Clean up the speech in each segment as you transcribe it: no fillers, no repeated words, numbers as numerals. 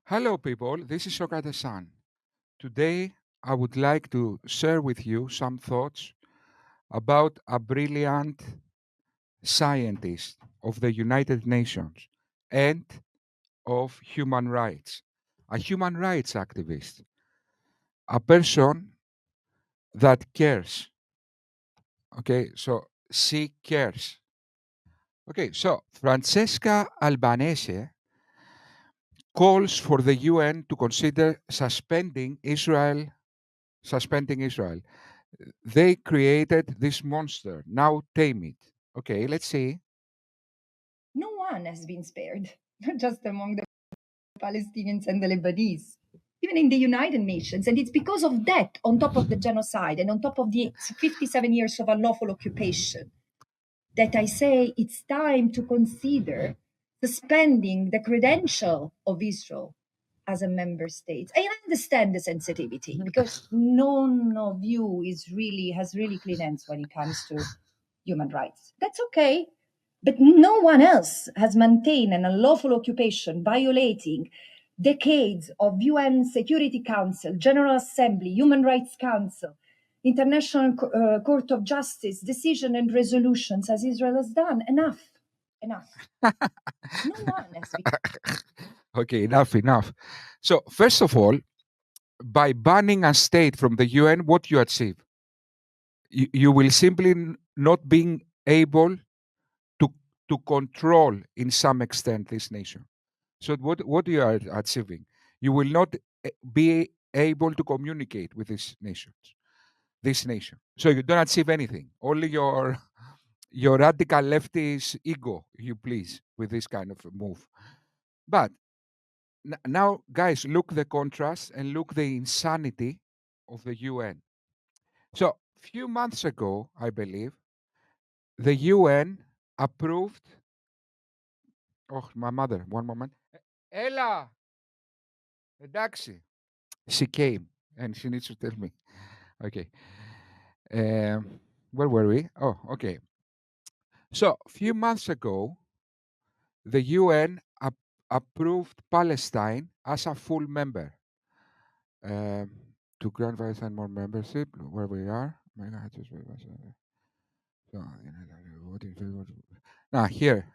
Hello, people. This is Socrates Son. Today, I would like to share with you some thoughts about a brilliant scientist of the United Nations and of human rights, a human rights activist, a person that cares. Okay, so she cares. Okay, so Francesca Albanese calls for the UN to consider suspending Israel. They created this monster. Now tame it. Okay, let's see. No one has been spared, not just among the Palestinians and the Lebanese, even in the United Nations. And it's because of that, on top of the genocide and on top of the 57 years of unlawful occupation, that I say it's time to consider suspending the credential of Israel as a member state. I understand the sensitivity because none of you has really clean hands when it comes to human rights. That's okay. But no one else has maintained an unlawful occupation violating decades of UN Security Council, General Assembly, Human Rights Council, International Court of Justice decision and resolutions as Israel has done. Enough. No one has been. Okay, enough. So, first of all, by banning a state from the UN, what you achieve? You will simply not being able to to control in some extent this nation. So what you are achieving? You will not be able to communicate with this nation. So you don't achieve anything. Only your radical leftist ego, you please, with this kind of a move. But now, guys, look the contrast and look the insanity of the UN. So few months ago, I believe, the UN approved. Oh, my mother. One moment. Ella, εντάξει. She came and she needs to tell me. Okay. Where were we? Oh, okay. So a few months ago, the UN approved Palestine as a full member. Um, to grant Palestine more membership, where we are. Now here,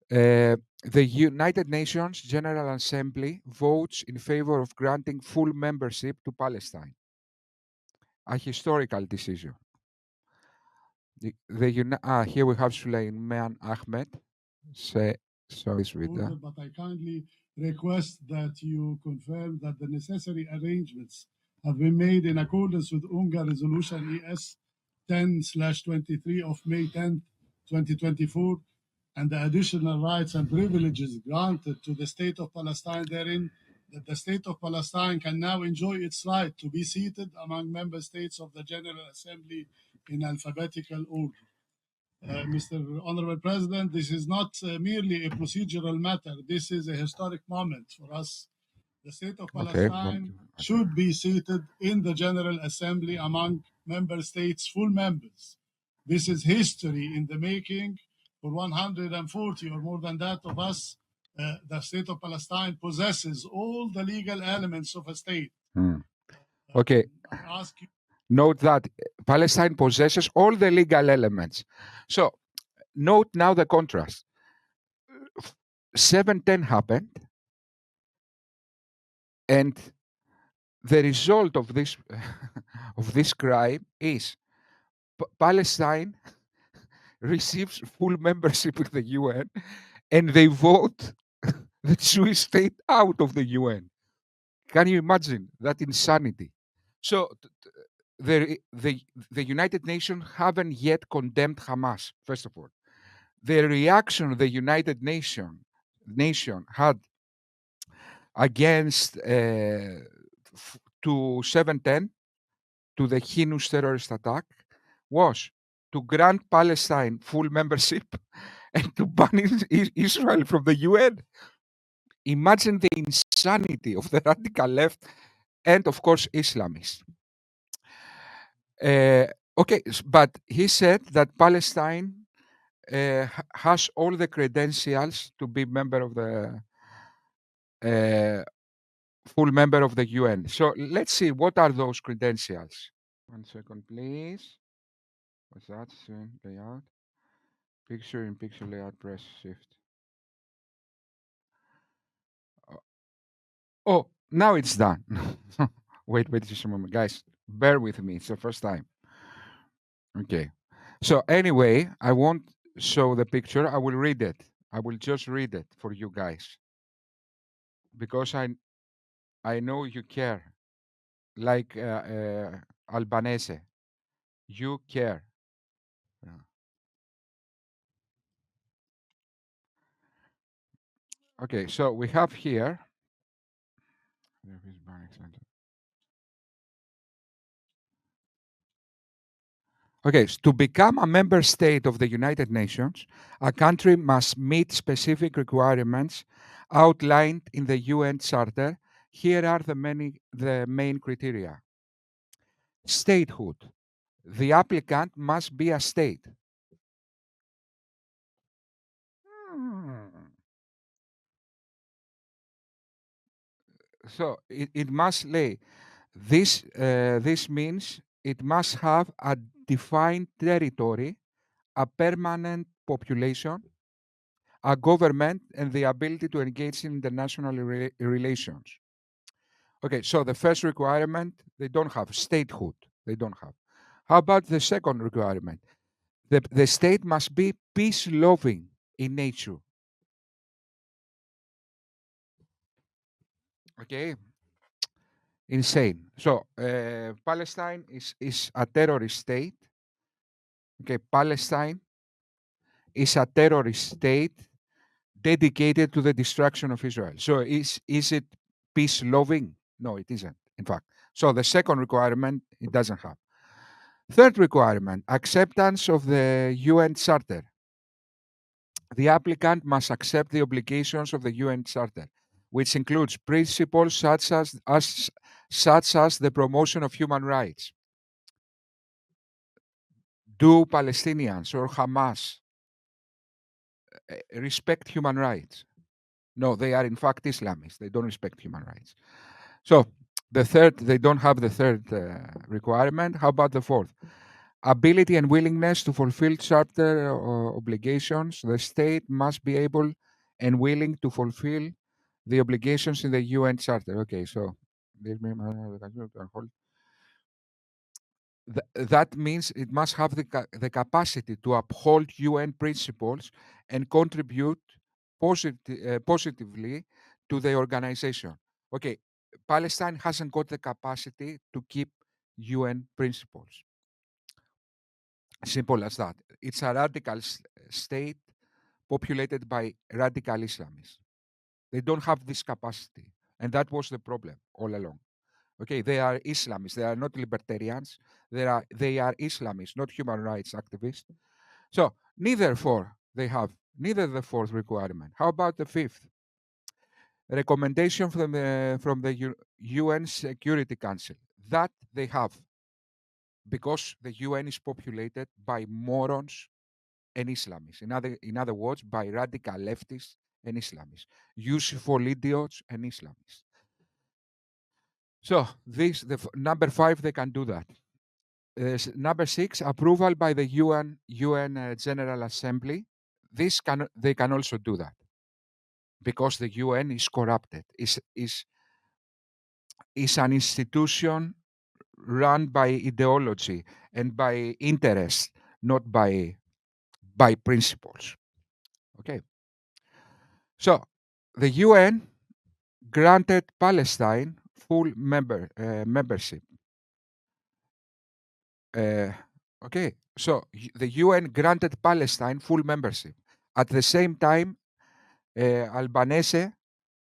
the United Nations General Assembly votes in favor of granting full membership to Palestine, a historical decision. Here we have Suleiman Ahmed. Please read that. But I kindly request that you confirm that the necessary arrangements have been made in accordance with UNGA Resolution ES 10/23 of May 10, 2024, and the additional rights and privileges granted to the State of Palestine therein, that the State of Palestine can now enjoy its right to be seated among member states of the General Assembly in alphabetical order. Mr. Honorable President, this is not merely a procedural matter. This is a historic moment for us. The State of Palestine should be seated in the General Assembly among member states, full members. This is history in the making. For 140 or more than that of us, the State of Palestine possesses all the legal elements of a state. Okay. I ask you. Note that Palestine possesses all the legal elements. So, note now the contrast. 710 happened, and the result of this of this crime is Palestine receives full membership with the UN, and they vote the Jewish state out of the UN. Can you imagine that insanity? So the United Nations haven't yet condemned Hamas. First of all, the reaction the United nation had against to 710, to the heinous terrorist attack, was to grant Palestine full membership and to ban Israel from the UN. Imagine the insanity of the radical left and, of course, Islamists. Okay, but he said that Palestine has all the credentials to be member of the full member of the UN. So let's see, what are those credentials? 1 second, please. What's that? Layout. Picture in picture layout, press shift. Oh, now it's done. Wait just a moment, guys. Bear with me. It's the first time. Okay. So anyway, I won't show the picture. I will read it. I will just read it for you guys because I know you care. Like Albanese, you care. Okay, so we have here. Okay, so to become a member state of the United Nations, a country must meet specific requirements outlined in the UN Charter. Here are the main criteria. Statehood. The applicant must be a state. So it must lay. This means it must have a defined territory, a permanent population, a government, and the ability to engage in international relations. Okay, so the first requirement, they don't have statehood. They don't have. How about the second requirement? The state must be peace-loving in nature. Okay, insane. So Palestine is a terrorist state. Okay, Palestine is a terrorist state dedicated to the destruction of Israel. So is it peace-loving? No, it isn't, in fact. So the second requirement, it doesn't have. Third requirement, acceptance of the UN Charter. The applicant must accept the obligations of the UN Charter, which includes principles such as the promotion of human rights. Do Palestinians or Hamas respect human rights? No, they are in fact Islamists. They don't respect human rights. So the third, they don't have the third requirement. How about the fourth? Ability and willingness to fulfill charter obligations. The state must be able and willing to fulfill the obligations in the UN Charter. Okay, so that means it must have the capacity to uphold UN principles and contribute positively to the organization. Okay, Palestine hasn't got the capacity to keep UN principles. Simple as that. It's a radical state populated by radical Islamists. They don't have this capacity. And that was the problem all along. Okay, they are Islamists. They are not libertarians. They are Islamists, not human rights activists. So neither the fourth requirement. How about the fifth? Recommendation from the UN Security Council. That they have, because the UN is populated by morons and Islamists. In other words, by radical leftists and Islamists, useful idiots and Islamists. So number 5, they can do that. Number 6, approval by the UN General Assembly. They can also do that, because the UN is corrupted. Is an institution run by ideology and by interest, not by principles. Okay. So the UN granted Palestine full membership. Okay, so the UN granted Palestine full membership. At the same time, Albanese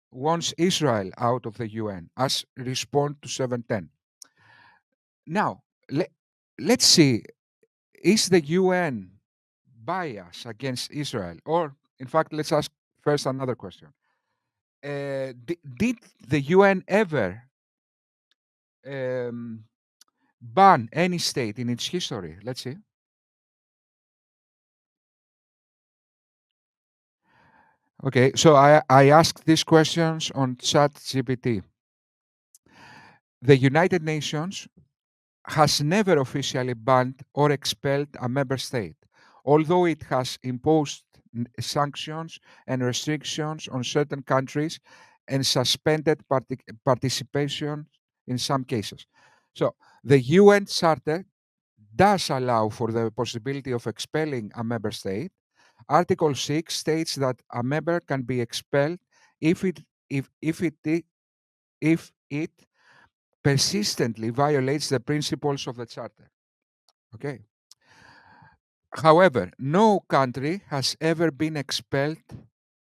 wants Israel out of the UN as response to 710. Now, let's see, is the UN biased against Israel? Or, in fact, let's ask first another question. Did the UN ever ban any state in its history? Let's see. Okay, so I asked these questions on ChatGPT. The United Nations has never officially banned or expelled a member state, although it has imposed sanctions and restrictions on certain countries and suspended participation in some cases. So the UN Charter does allow for the possibility of expelling a member state. Article 6 states that a member can be expelled if it persistently violates the principles of the charter. Okay. However, no country has ever been expelled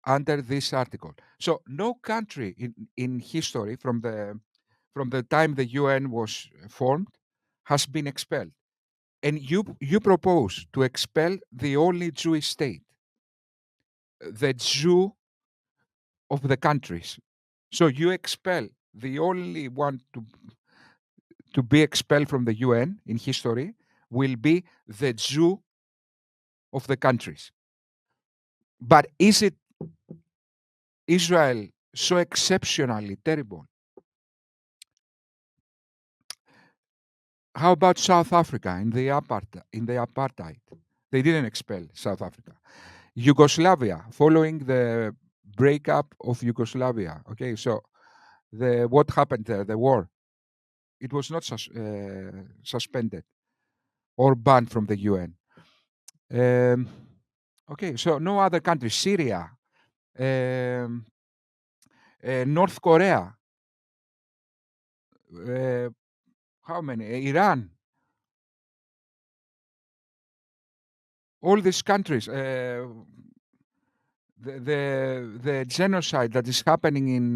under this article. So no country in history from the time the UN was formed has been expelled. And you propose to expel the only Jewish state, the Jew of the countries. So you expel the only one to be expelled from the UN in history will be the Jew of the countries. But is it Israel so exceptionally terrible? How about South Africa in the apartheid? They didn't expel South Africa. Yugoslavia, following the breakup of Yugoslavia. Okay, so what happened there? The war. It was not suspended or banned from the UN. Okay, so no other country. Syria, North Korea. How many? Iran. All these countries. The genocide that is happening in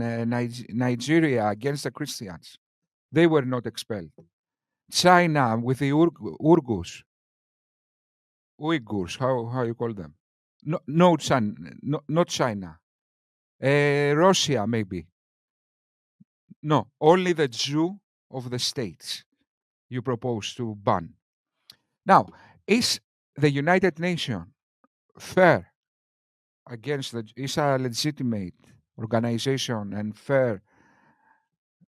Nigeria against the Christians, they were not expelled. China with the Uyghurs, how you call them? No, not China. Russia maybe. No, only the Jew of the states you propose to ban. Now, is the United Nations fair against is a legitimate organization and fair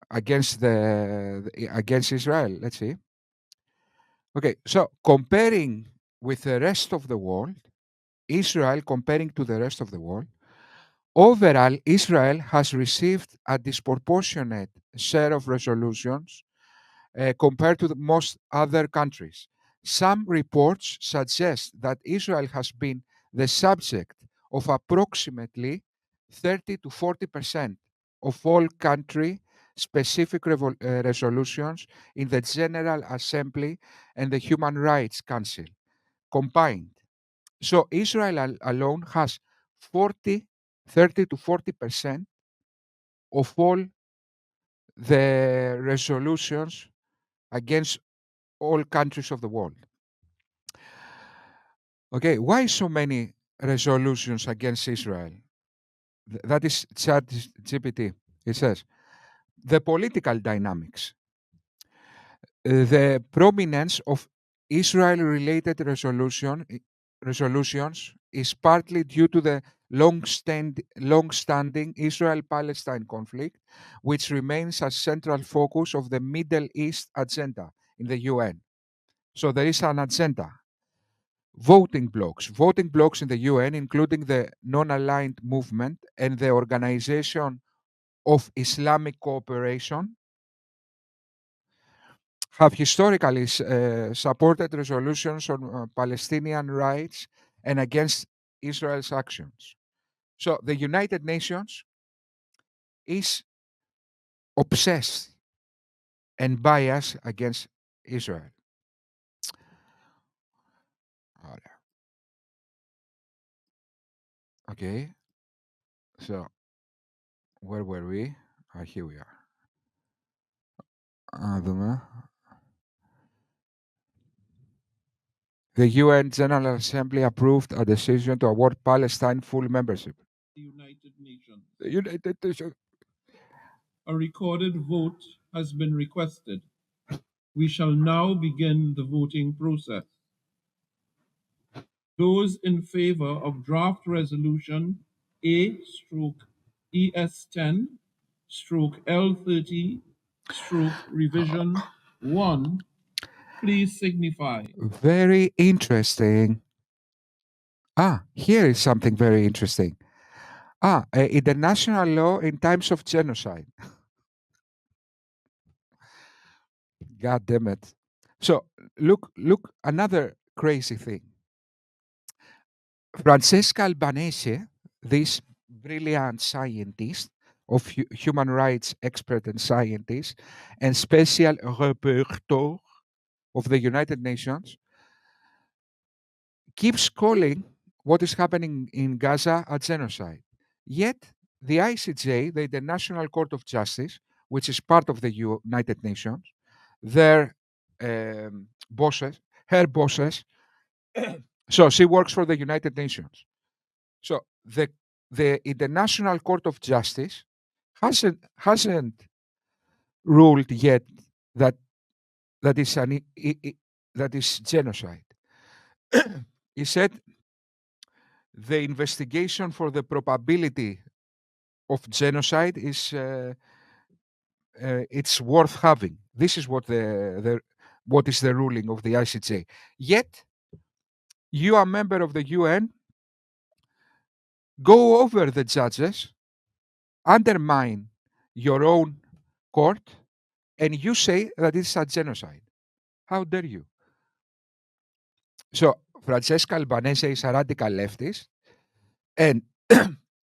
against against Israel? Let's see. Okay, so comparing with the rest of the world, Israel comparing to the rest of the world, overall, Israel has received a disproportionate share of resolutions compared to most other countries. Some reports suggest that Israel has been the subject of approximately 30 to 40% of all country specific resolutions in the General Assembly and the Human Rights Council combined. So Israel alone has 30 to 40% of all the resolutions against all countries of the world. Okay, why so many resolutions against Israel? That is ChatGPT. It says the political dynamics, the prominence of Israel-related resolutions is partly due to the long-standing Israel-Palestine conflict, which remains a central focus of the Middle East agenda in the UN. So there is an agenda. Voting blocks in the UN, including the non-aligned movement and the Organization of Islamic Cooperation, have historically supported resolutions on Palestinian rights and against Israel's actions. So the United Nations is obsessed and biased against Israel. Okay, so where were we? Here we are. The UN General Assembly approved a decision to award Palestine full membership. The United Nations. The United Nations. A recorded vote has been requested. We shall now begin the voting process. Those in favor of draft resolution A/ES10/L30/revision 1, please signify. Very interesting. Here is something very interesting. International law in times of genocide. God damn it. So look, another crazy thing. Francesca Albanese, this brilliant scientist of human rights expert and scientist and special rapporteur of the United Nations, keeps calling what is happening in Gaza a genocide. Yet the ICJ, the International Court of Justice, which is part of the United Nations, their bosses, her bosses, so she works for the United Nations. So the International Court of Justice hasn't ruled yet that that is that is genocide. He said the investigation for the probability of genocide is it's worth having. This is what what is the ruling of the ICJ. Yet you are a member of the UN. Go over the judges, undermine your own court, and you say that it's a genocide. How dare you? So Francesca Albanese is a radical leftist, and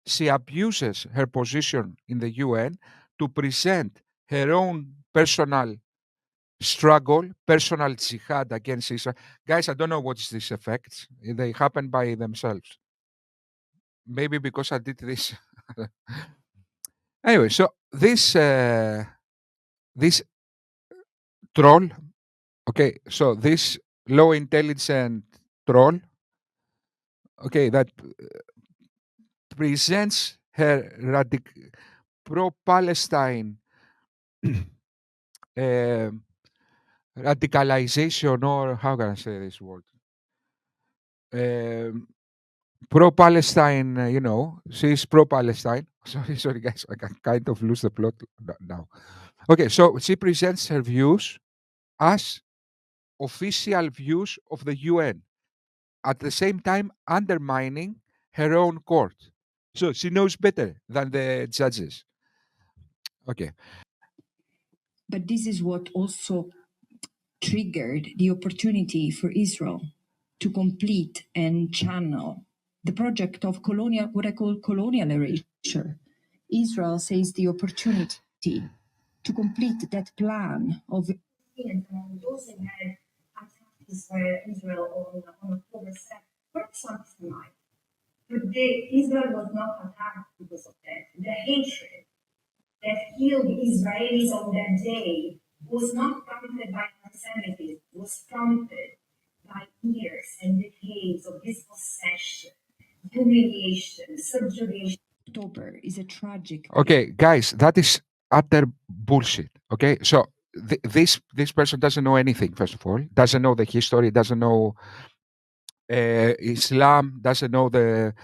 she abuses her position in the UN to present her own personal struggle, personal jihad against Israel. Guys, I don't know what is these effects. They happen by themselves. Maybe because I did this. Anyway, so this troll, okay, so this low intelligent troll, okay, that presents her pro-Palestine radicalization, or how can I say this word? Pro-Palestine, she's pro-Palestine. Sorry, guys, I can kind of lose the plot now. Okay, so she presents her views as official views of the UN, at the same time undermining her own court. So she knows better than the judges. Okay. But this is what also triggered the opportunity for Israel to complete and channel the project of what I call colonial erasure. Israel sees the opportunity to complete that plan of those who had attacked Israel on October 7th. For something like, but Israel was not attacked because of that. The hatred that killed Israelis on that day was not prompted by anti-Semitism, was prompted by years and decades of dispossession, humiliation, subjugation. October is a tragic. Okay, guys, that is utter bullshit. Okay, so this person doesn't know anything. First of all, doesn't know the history, doesn't know Islam, doesn't know the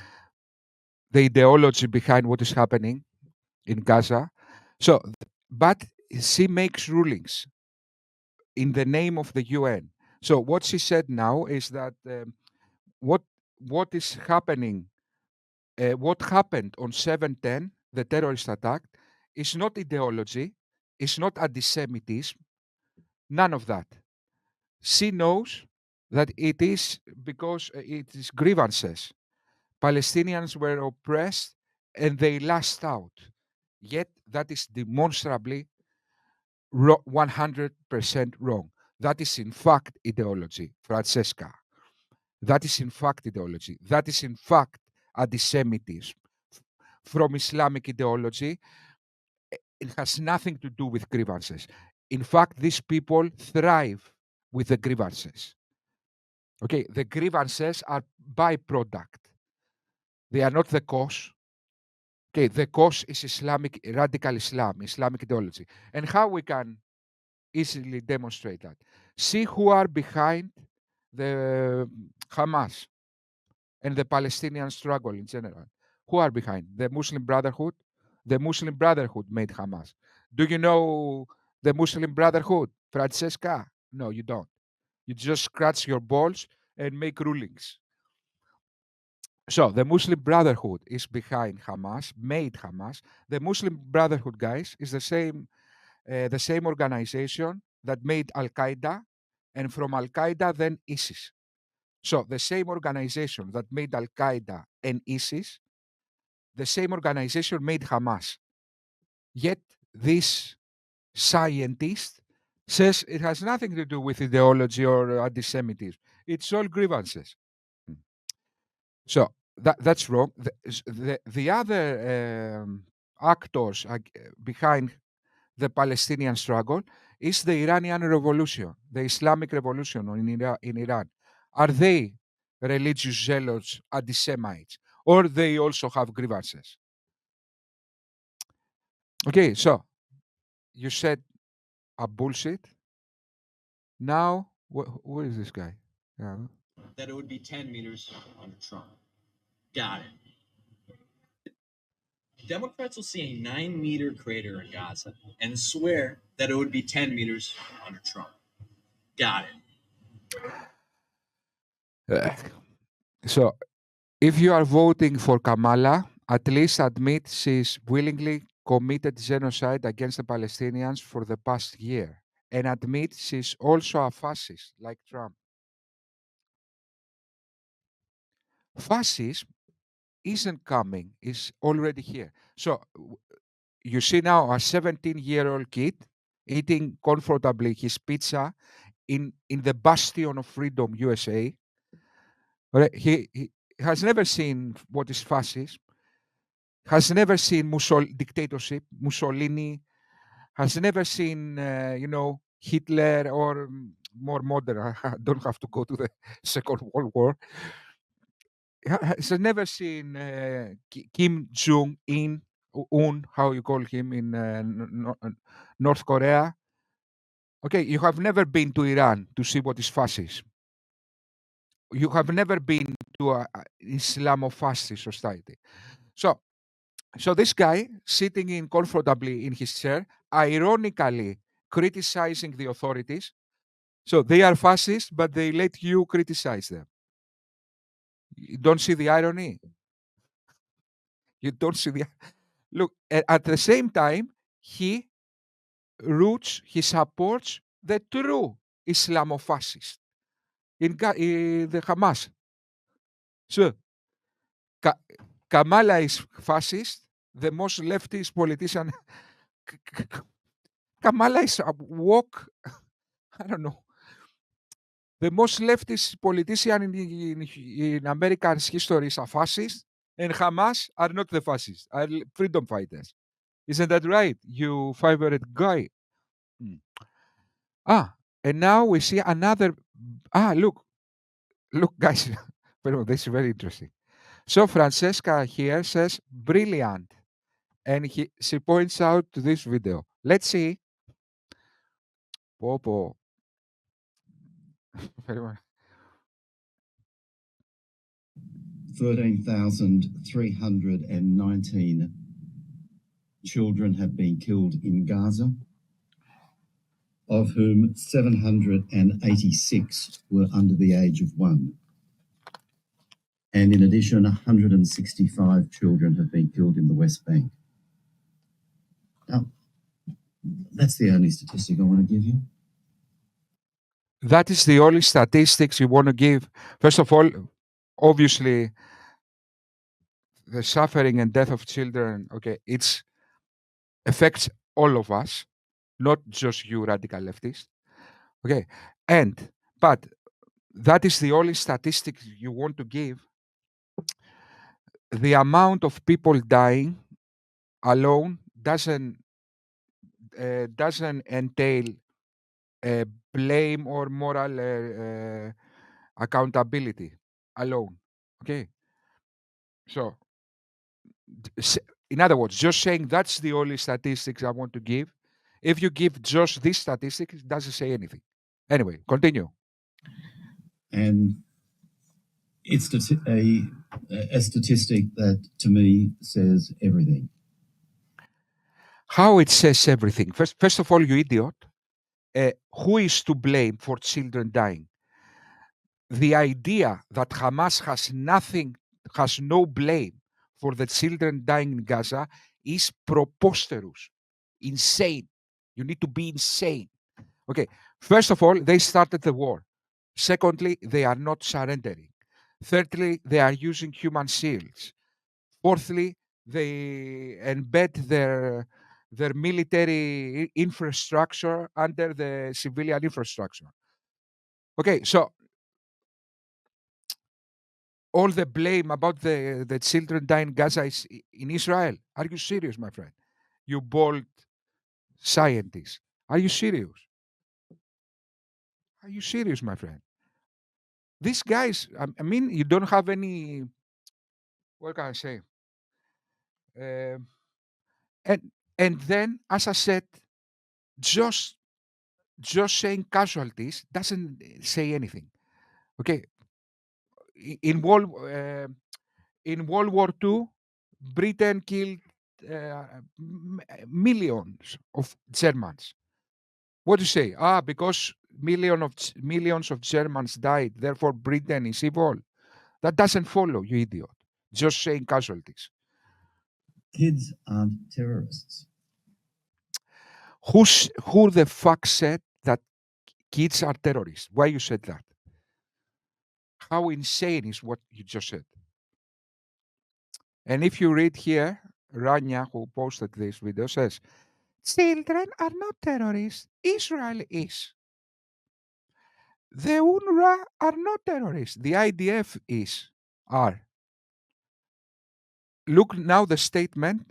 ideology behind what is happening in Gaza. So, but she makes rulings in the name of the UN. So what she said now is that what is happening, what happened on 7/10, the terrorist attack, is not ideology, it's not anti-Semitism, none of that. She knows that it is because it is grievances. Palestinians were oppressed and they lashed out. Yet that is demonstrably 100% wrong. That is in fact ideology, Francesca. That is in fact ideology. That is in fact anti-Semitism. From Islamic ideology, it has nothing to do with grievances. In fact, these people thrive with the grievances. Okay, the grievances are byproduct. They are not the cause. Okay, the cause is Islamic, radical Islam, Islamic ideology. And how we can easily demonstrate that? See who are behind the Hamas and the Palestinian struggle in general. Who are behind? The Muslim Brotherhood? The Muslim Brotherhood made Hamas. Do you know the Muslim Brotherhood, Francesca? No, you don't. You just scratch your balls and make rulings. So the Muslim Brotherhood is behind Hamas, made Hamas. The Muslim Brotherhood, guys, is the same organization that made Al Qaeda, and from Al Qaeda then ISIS. So the same organization that made Al Qaeda and ISIS, the same organization made Hamas. Yet this scientist says it has nothing to do with ideology or anti-Semitism. It's all grievances. So that's wrong. The other actors behind the Palestinian struggle is the Iranian revolution, the Islamic revolution in Iran. Are they religious zealots, anti-Semites, or they also have grievances? Okay, so you said a bullshit. Now, where is this guy? Yeah. That it would be 10 meters under Trump. Got it. Democrats will see a 9-meter crater in Gaza and swear that it would be 10 meters under Trump. Got it. So, if you are voting for Kamala, at least admit she's willingly committed genocide against the Palestinians for the past year, and admit she's also a fascist like Trump. Fascism isn't coming, it's already here. So you see now a 17-year-old kid eating comfortably his pizza in the bastion of freedom, USA. Right? He has never seen what is fascism, has never seen dictatorship, Mussolini, has never seen, Hitler or more modern. I don't have to go to the Second World War. Has never seen Kim Jong-un, how you call him in North Korea. Okay, you have never been to Iran to see what is fascism. You have never been to an Islamofascist society. So this guy sitting in comfortably in his chair, ironically criticizing the authorities. So they are fascists, but they let you criticize them. You don't see the irony? You don't see the... Look, at the same time, he supports the true Islamofascist in the Hamas. So Kamala is fascist, the most leftist politician. Kamala is a woke, I don't know, the most leftist politician in American history is a fascist, and Hamas are not the fascists, are freedom fighters. Isn't that right, you favorite guy? And now we see another. Look, guys. This is very interesting. So Francesca here says, brilliant. And she points out to this video. Let's see. Popo. 13,319 children have been killed in Gaza, of whom 786 were under the age of 1. And in addition, 165 children have been killed in the West Bank. Now, that's the only statistic I want to give you. That is the only statistics you want to give. First of all, obviously, the suffering and death of children, okay, it affects all of us, not just you radical leftists. Okay, but that is the only statistics you want to give. The amount of people dying alone doesn't entail blame or moral accountability alone. Okay, so in other words, just saying that's the only statistics I want to give. If you give just these statistics, it doesn't say anything. Anyway, continue. And it's a A statistic that, to me, says everything. How it says everything? First of all, you idiot. Who is to blame for children dying? The idea that Hamas has no blame for the children dying in Gaza is preposterous, insane. You need to be insane. Okay, first of all, they started the war. Secondly, they are not surrendering. Thirdly, they are using human shields. Fourthly, they embed their military infrastructure under the civilian infrastructure. Okay, so all the blame about the children dying in Gaza is in Israel. Are you serious, my friend? You bold scientist. Are you serious? Are you serious, my friend? These guys, I mean, you don't have any, what can I say? Um, and then, as I said, just saying casualties doesn't say anything. Okay, in World War II, Britain killed millions of Germans. What do you say? Because millions of Germans died, therefore Britain is evil. That doesn't follow, you idiot. Just saying casualties. Kids aren't terrorists. Who the fuck said that kids are terrorists? Why you said that? How insane is what you just said? And if you read here, Rania, who posted this video, says, children are not terrorists. Israel is. The UNRWA are not terrorists. The IDF are. Look now the statement.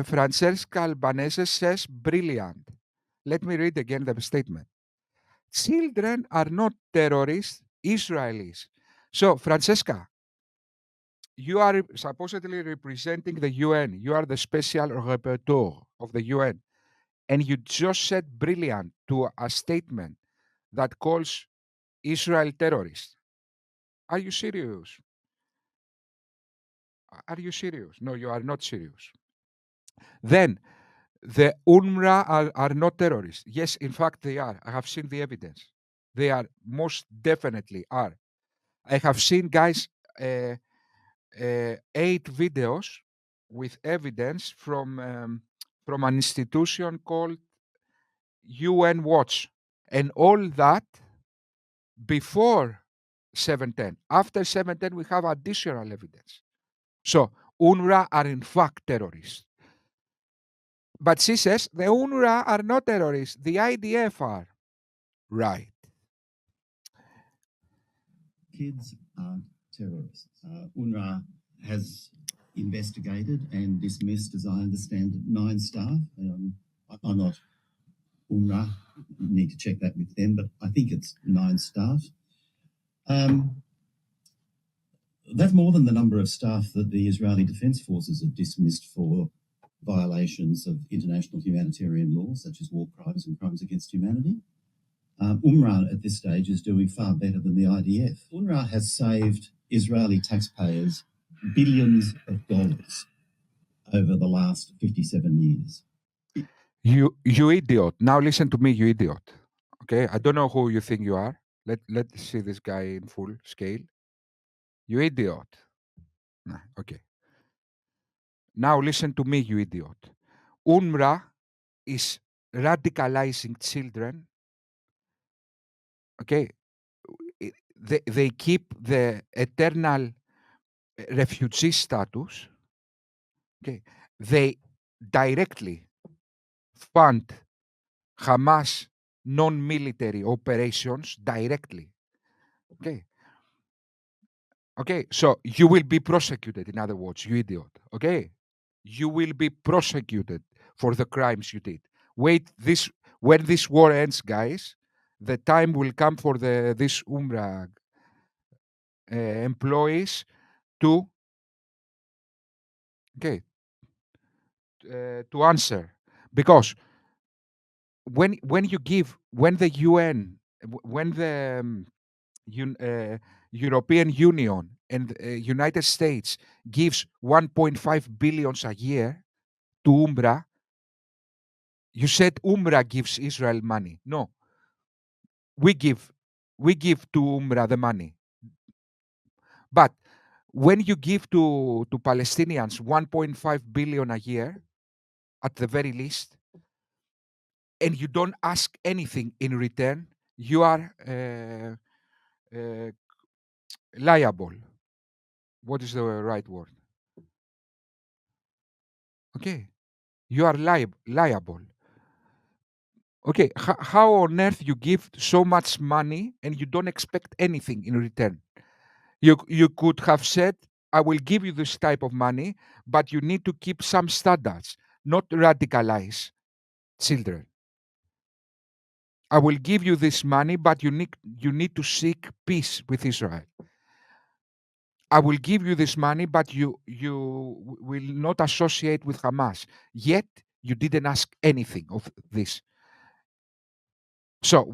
Francesca Albanese says, brilliant. Let me read again the statement. Children are not terrorists. Israelis. So, Francesca, you are supposedly representing the UN. You are the Special Rapporteur of the UN. And you just said brilliant to a statement that calls Israel terrorist. Are you serious? Are you serious? No, you are not serious. Then, the UNRWA are not terrorists. Yes, in fact, they are. I have seen the evidence. They are, most definitely are. I have seen, guys, 8 videos with evidence from an institution called UN Watch. And all that before 710. After 710, we have additional evidence. So, UNRWA are in fact terrorists. But she says the UNRWA are not terrorists. The IDF are. Right. Kids aren't terrorists. UNRWA has investigated and dismissed, as I understand it, 9 staff. I'm not UNRWA, need to check that with them, but I think it's 9 staff. That's more than the number of staff that the Israeli Defence Forces have dismissed for violations of international humanitarian laws, such as war crimes and crimes against humanity. UNRWA at this stage is doing far better than the IDF. UNRWA has saved Israeli taxpayers billions of dollars over the last 57 years. You idiot. Now listen to me, you idiot. Okay, I don't know who you think you are. Let's see this guy in full scale. You idiot. Okay. Now listen to me, you idiot. UNRWA is radicalizing children. Okay. They keep the eternal refugee status. Okay. They directly fund Hamas non-military operations directly. Okay. Okay, so you will be prosecuted, in other words, you idiot. Okay? You will be prosecuted for the crimes you did. Wait, when this war ends, guys, the time will come for this UNRWA employees to to answer, because when the UN, when the European Union and United States gives 1.5 billions a year to UNRWA, you said UNRWA gives Israel money. No, we give to UNRWA the money. But when you give to Palestinians 1.5 billion a year, at the very least, and you don't ask anything in return, you are liable. What is the right word? Okay, you are liable. Okay, how on earth you give so much money and you don't expect anything in return? You could have said, I will give you this type of money, but you need to keep some standards, not radicalize children. I will give you this money, but you need to seek peace with Israel. I will give you this money, but you will not associate with Hamas. Yet you didn't ask anything of this. So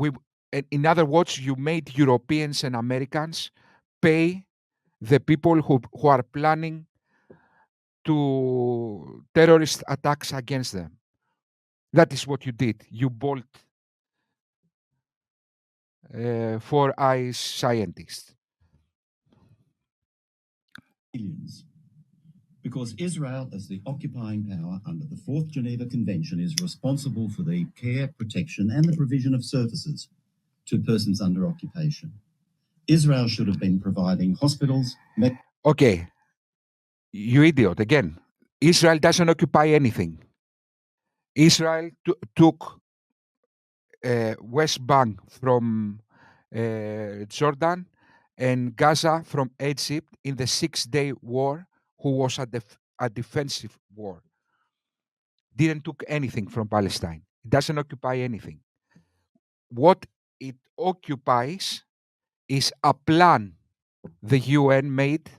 in other words, you made Europeans and Americans pay the people who are planning to terrorist attacks against them. That is what you did. You bought for eyes scientists. Millions. Because Israel, as the occupying power under the Fourth Geneva Convention, is responsible for the care, protection, and the provision of services to persons under occupation. Israel should have been providing hospitals. Okay, you idiot. Again, Israel doesn't occupy anything. Israel took West Bank from Jordan and Gaza from Egypt in the 6-day war, who was a defensive war. Didn't took anything from Palestine. It doesn't occupy anything. What it occupies is a plan the UN made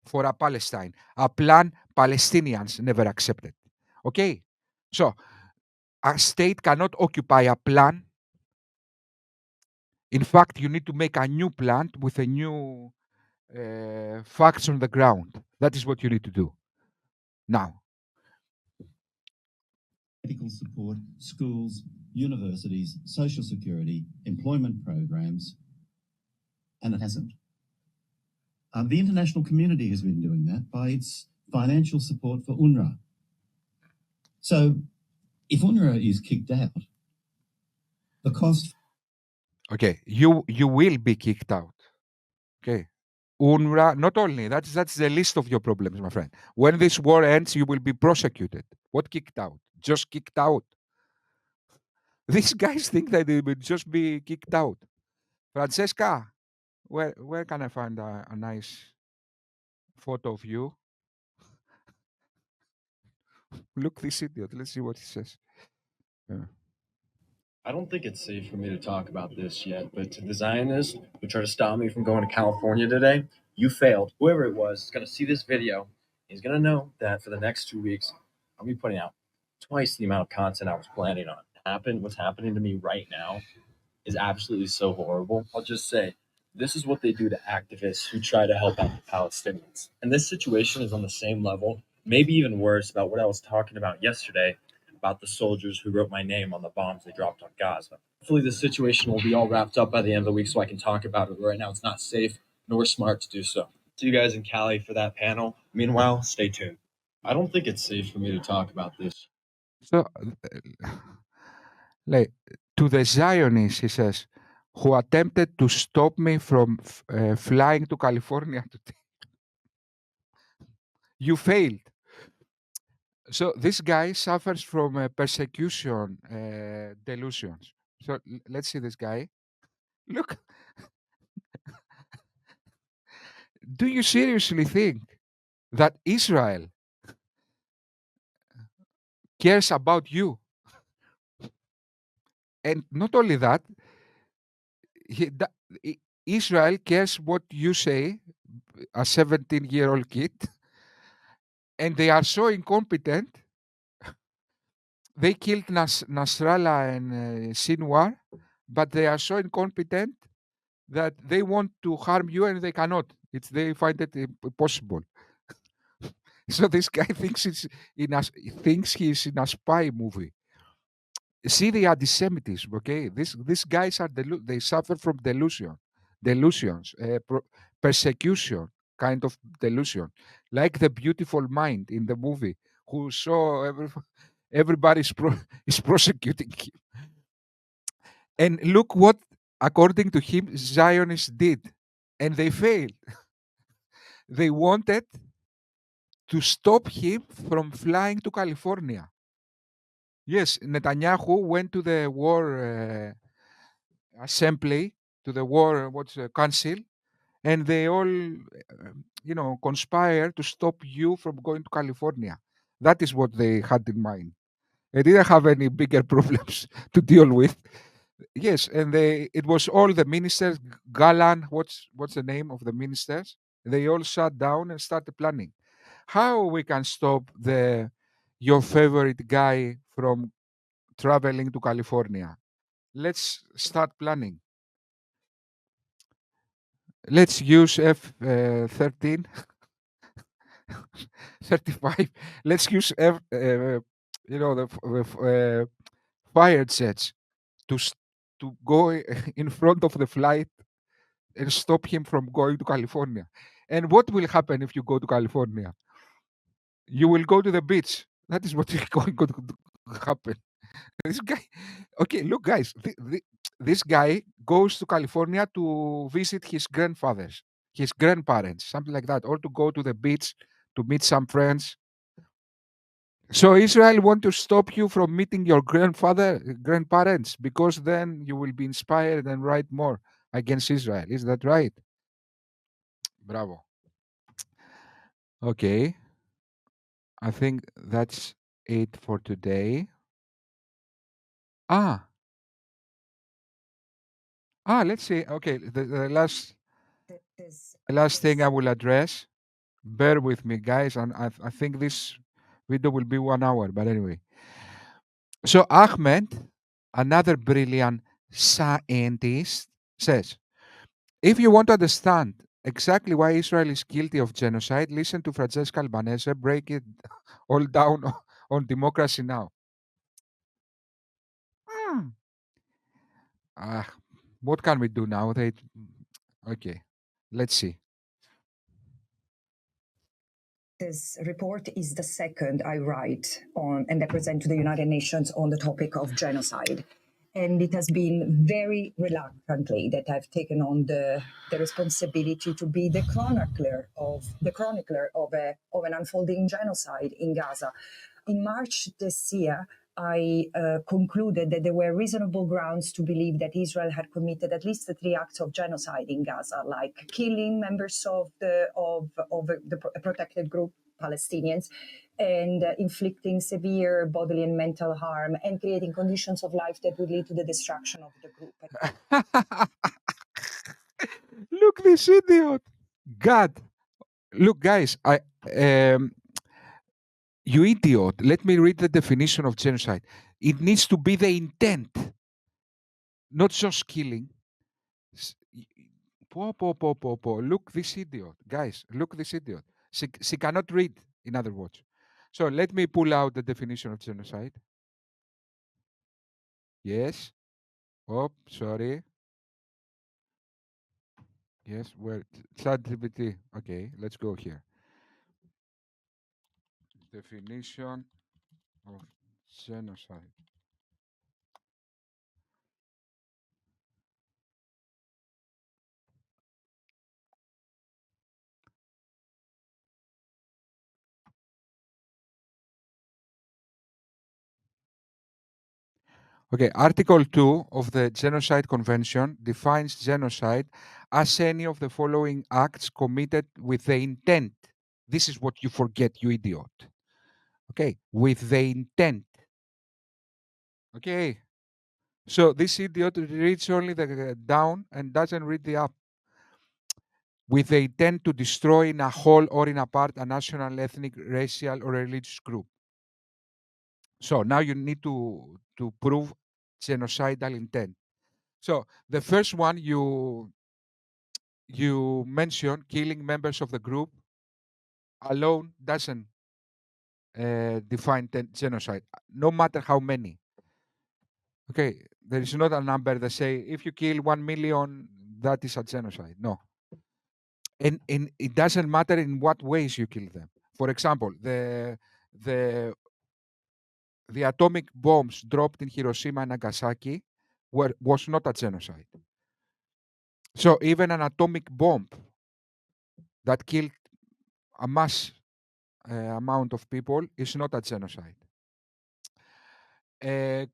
for a Palestine, a plan Palestinians never accepted. Okay? So, a state cannot occupy a plan. In fact, you need to make a new plan with a new facts on the ground. That is what you need to do. Now, medical support, schools, universities, social security, employment programs, and it hasn't. The international community has been doing that by its financial support for UNRWA. So, if UNRWA is kicked out, the cost. okay, you will be kicked out. Okay. UNRWA, not only, that's the list of your problems, my friend. When this war ends, you will be prosecuted. What kicked out? Just kicked out. These guys think that they will just be kicked out. Francesca, where can I find a nice photo of you? Look, this idiot. Let's see what he says. I don't think it's safe for me to talk about this yet, but to the Zionists who try to stop me from going to California today, you failed. Whoever it was is going to see this video. He's going to know that for the next 2 weeks, I'll be putting out twice the amount of content I was planning on. What's happening to me right now is absolutely so horrible. I'll just say, this is what they do to activists who try to help out the Palestinians. And this situation is on the same level, maybe even worse, about what I was talking about yesterday about the soldiers who wrote my name on the bombs they dropped on Gaza. Hopefully this situation will be all wrapped up by the end of the week so I can talk about it. But right now it's not safe nor smart to do so. See you guys in Cali for that panel. Meanwhile, stay tuned. I don't think it's safe for me to talk about this. So, like, to the Zionists, he says, who attempted to stop me from flying to California today. You failed. So this guy suffers from persecution delusions. So let's see this guy. Look, do you seriously think that Israel cares about you? And not only that, Israel cares what you say, a 17-year-old kid, and they are so incompetent. They killed Nasrallah and Sinwar, but they are so incompetent that they want to harm you and they cannot. They find it impossible. So this guy thinks he's in a spy movie. See the anti-Semitism, okay? These guys are they suffer from delusions, persecution, kind of delusion, like the beautiful mind in the movie, who saw everybody is prosecuting him. And look what, according to him, Zionists did, and they failed. They wanted to stop him from flying to California. Yes, Netanyahu went to the war assembly, to the war council, and they all, conspire to stop you from going to California. That is what they had in mind. They didn't have any bigger problems to deal with. Yes, and it was all the ministers. Galan, what's the name of the ministers? They all sat down and started planning how we can stop your favorite guy from traveling to California. Let's start planning. Let's use F-13, 35. Let's use the fire jets to go in front of the flight and stop him from going to California. And what will happen if you go to California? You will go to the beach. That is what is going to happen. This guy, okay, look, guys, this guy goes to California to visit his grandparents, something like that, or to go to the beach to meet some friends. So Israel want to stop you from meeting your grandparents, because then you will be inspired and write more against Israel. Is that right? Bravo. Okay. I think that's it for today. Let's see. Okay, the last thing I will address. Bear with me, guys, and I think this video will be 1 hour, but anyway. So Ahmed, another brilliant scientist, says, if you want to understand exactly why Israel is guilty of genocide, listen to Francesca Albanese break it all down on Democracy Now. What can we do now? Okay, let's see. This report is the second I write on and I present to the United Nations on the topic of genocide. And it has been very reluctantly that I've taken on the responsibility to be the chronicler of an unfolding genocide in Gaza. In March this year, I concluded that there were reasonable grounds to believe that Israel had committed at least 3 acts of genocide in Gaza, like killing members of the protected group Palestinians, and inflicting severe bodily and mental harm, and creating conditions of life that would lead to the destruction of the group. Look, this idiot. God. Look, guys, you idiot. Let me read the definition of genocide. It needs to be the intent, not just killing. Look, this idiot. Guys, look, this idiot. She cannot read, in other words. So let me pull out the definition of genocide. Yes. Oh, sorry. Yes, where ChatGPT. Okay, let's go here. Definition of genocide. Okay, Article 2 of the Genocide Convention defines genocide as any of the following acts committed with the intent. This is what you forget, you idiot. Okay, with the intent. Okay, so this idiot reads only the down and doesn't read the up. With the intent to destroy in a whole or in a part a national, ethnic, racial, or religious group. So now you need to prove genocidal intent. So the first one, you you mentioned killing members of the group alone doesn't define genocide, no matter how many. Okay, there is not a number that say if you kill 1 million, that is a genocide. No, and it doesn't matter in what ways you kill them. For example, the atomic bombs dropped in Hiroshima and Nagasaki was not a genocide. So even an atomic bomb that killed a mass amount of people is not a genocide.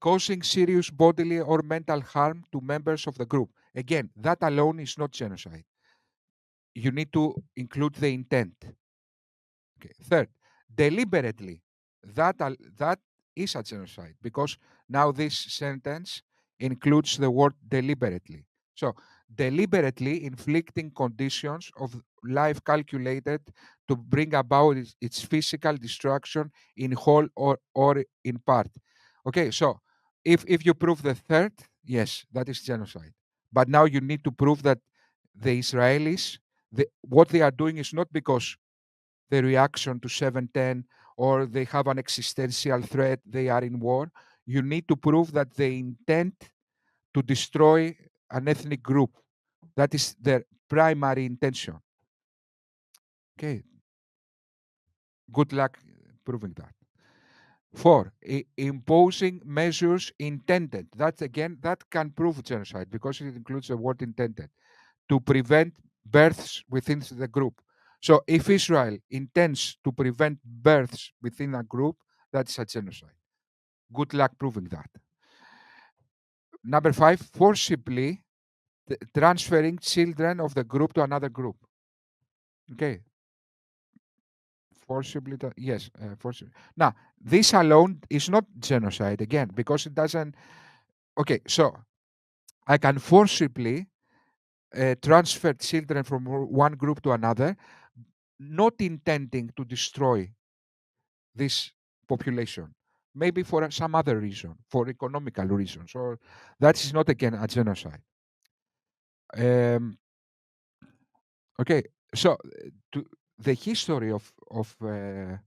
Causing serious bodily or mental harm to members of the group. Again, that alone is not genocide. You need to include the intent. Okay. Third, deliberately. That is a genocide because now this sentence includes the word deliberately. So, deliberately inflicting conditions of life calculated to bring about its physical destruction in whole or in part. Okay, so if you prove the third, yes, that is genocide. But now you need to prove that the Israelis, what they are doing is not because the reaction to 710 or they have an existential threat, they are in war. You need to prove that they intend to destroy an ethnic group. That is their primary intention. Okay. Good luck proving that. 4, imposing measures intended. That can prove genocide because it includes the word intended to prevent births within the group. So if Israel intends to prevent births within a group, that's a genocide. Good luck proving that. Number 5, forcibly transferring children of the group to another group. Okay. Forcibly, yes, forcibly. Now, this alone is not genocide again because it doesn't. Okay, so I can forcibly transfer children from one group to another, not intending to destroy this population, maybe for some other reason, for economical reasons, or that is not again a genocide. Okay, so the history of the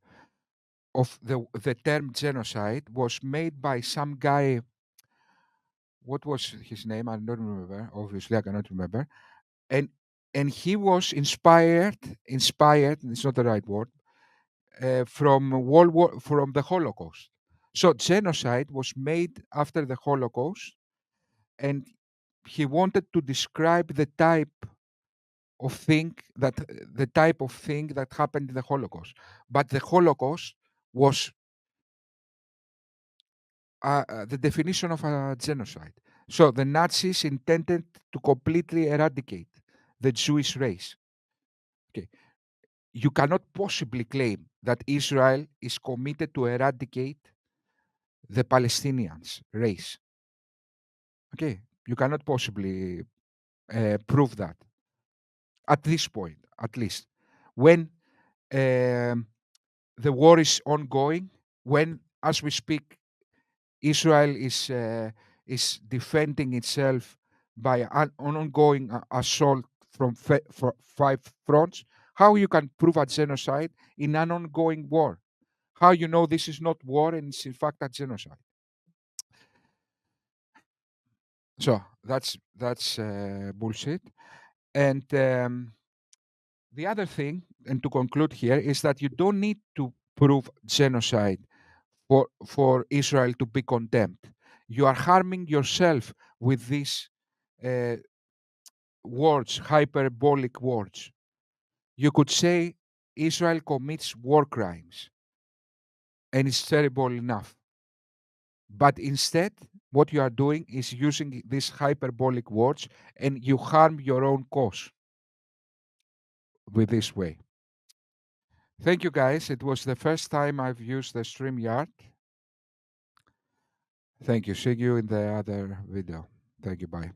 term genocide was made by some guy. What was his name? I don't remember. Obviously, I cannot remember. And he was inspired. It's not the right word. From the Holocaust. So genocide was made after the Holocaust, and he wanted to describe the type of thing that happened in the Holocaust. But the Holocaust was the definition of a genocide. So the Nazis intended to completely eradicate the Jewish race. Okay. You cannot possibly claim that Israel is committed to eradicate the Palestinians race. Okay. You cannot possibly prove that at this point, at least. When the war is ongoing, when, as we speak, Israel is defending itself by an ongoing assault from 5 fronts, how you can prove a genocide in an ongoing war? How you know this is not war and it's in fact a genocide? So that's bullshit. And the other thing, and to conclude here, is that you don't need to prove genocide for Israel to be condemned. You are harming yourself with these words, hyperbolic words. You could say Israel commits war crimes, and it's terrible enough. But instead, what you are doing is using these hyperbolic words, and you harm your own cause with this way. Thank you, guys. It was the first time I've used the StreamYard. Thank you. See you in the other video. Thank you. Bye.